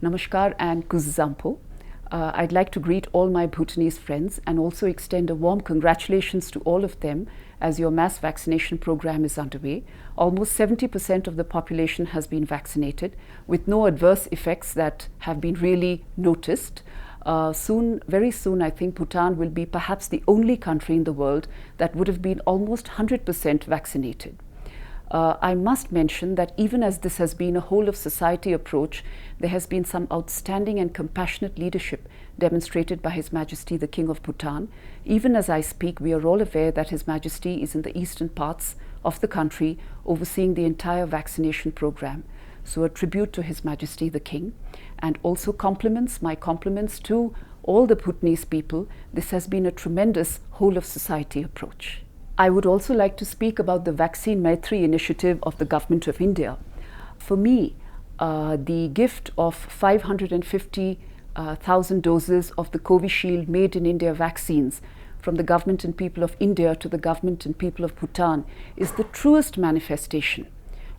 Namaskar and Kuzampo. I'd like to greet all my Bhutanese friends and also extend a warm congratulations to all of them as your mass vaccination program is underway. Almost 70% of the population has been vaccinated with no adverse effects that have been really noticed. Very soon, I think Bhutan will be perhaps the only country in the world that would have been almost 100% vaccinated. I must mention that even as this has been a whole of society approach, there has been some outstanding and compassionate leadership demonstrated by His Majesty the King of Bhutan. Even as I speak, we are all aware that His Majesty is in the eastern parts of the country overseeing the entire vaccination program. So a tribute to His Majesty the King, and also my compliments to all the Bhutanese people. This has been a tremendous whole of society approach. I would also like to speak about the Vaccine Maitri initiative of the Government of India. For me, the gift of 550,000 doses of the Covishield made in India vaccines from the government and people of India to the government and people of Bhutan is the truest manifestation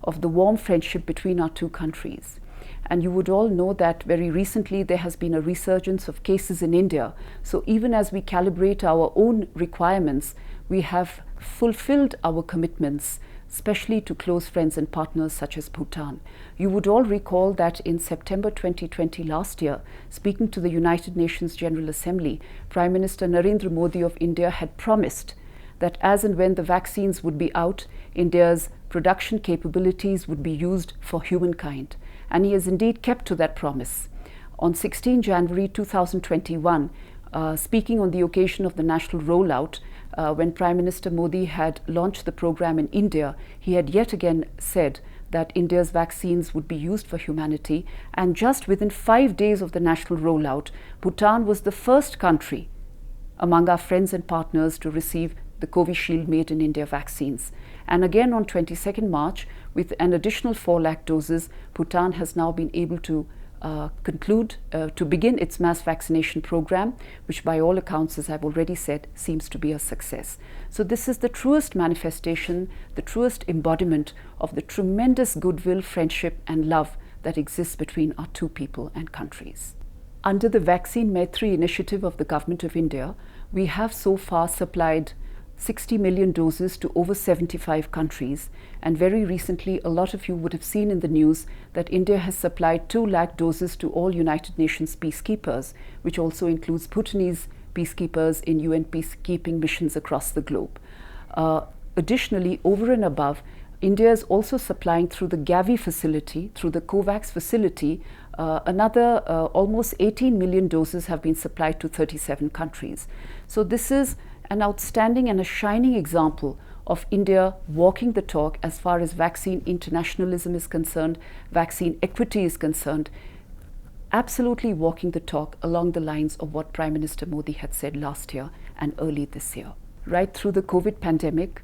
of the warm friendship between our two countries. And you would all know that very recently there has been a resurgence of cases in India. So even as we calibrate our own requirements, we have fulfilled our commitments, especially to close friends and partners such as Bhutan. You would all recall that in September 2020 last year, speaking to the United Nations General Assembly, Prime Minister Narendra Modi of India had promised that as and when the vaccines would be out, India's production capabilities would be used for humankind. And he has indeed kept to that promise. On 16 January 2021, speaking on the occasion of the national rollout, when Prime Minister Modi had launched the program in India, he had yet again said that India's vaccines would be used for humanity. And just within 5 days of the national rollout, Bhutan was the first country among our friends and partners to receive the Covishield made in India vaccines. And again on 22nd March, with an additional 4 lakh doses, Bhutan has now been able to begin its mass vaccination program, which by all accounts, as I've already said, seems to be a success. So this is the truest manifestation, the truest embodiment of the tremendous goodwill, friendship and love that exists between our two people and countries. Under the Vaccine Maitri initiative of the Government of India, we have so far supplied 60 million doses to over 75 countries. And very recently, a lot of you would have seen in the news that India has supplied 2 lakh doses to all United Nations peacekeepers, which also includes Bhutanese peacekeepers in UN peacekeeping missions across the globe. Additionally, over and above, India is also supplying through the Gavi facility, through the COVAX facility, another almost 18 million doses have been supplied to 37 countries. So this is an outstanding and a shining example of India walking the talk as far as vaccine internationalism is concerned, vaccine equity is concerned, absolutely walking the talk along the lines of what Prime Minister Modi had said last year and early this year. Right through the COVID pandemic,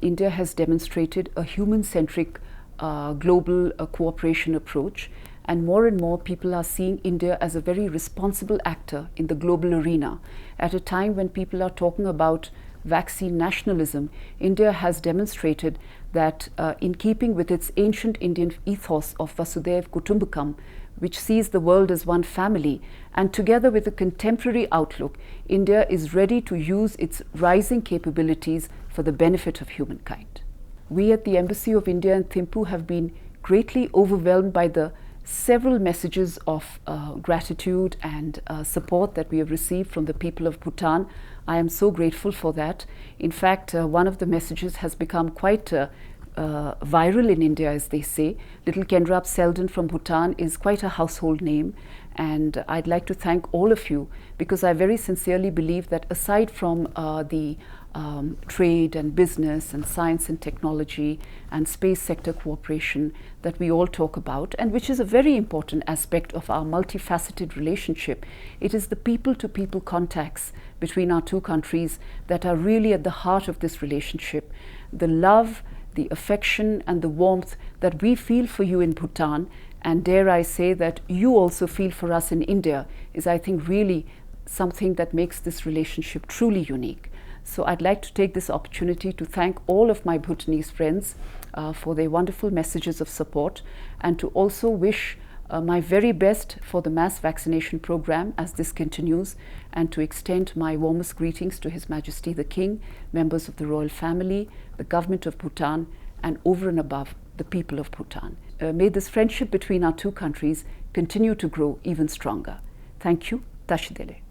India has demonstrated a human-centric global cooperation approach, and more people are seeing India as a very responsible actor in the global arena. At a time when people are talking about vaccine nationalism, India has demonstrated that in keeping with its ancient Indian ethos of Vasudhaiva Kutumbakam, which sees the world as one family, and together with a contemporary outlook, India is ready to use its rising capabilities for the benefit of humankind. We at the Embassy of India in Thimphu have been greatly overwhelmed by the several messages of gratitude and support that we have received from the people of Bhutan. I am so grateful for that. In fact, one of the messages has become quite viral in India, as they say. Little Kendrap Selden from Bhutan is quite a household name, and I'd like to thank all of you, because I very sincerely believe that aside from the trade and business and science and technology and space sector cooperation that we all talk about, and which is a very important aspect of our multifaceted relationship, it is the people-to-people contacts between our two countries that are really at the heart of this relationship. The love, the affection and the warmth that we feel for you in Bhutan, and dare I say that you also feel for us in India, is I think really something that makes this relationship truly unique. So I'd like to take this opportunity to thank all of my Bhutanese friends for their wonderful messages of support, and to also wish My very best for the mass vaccination program as this continues, and to extend my warmest greetings to His Majesty the King, members of the royal family, the government of Bhutan, and over and above, the people of Bhutan. May this friendship between our two countries continue to grow even stronger. Thank you. Tashidele.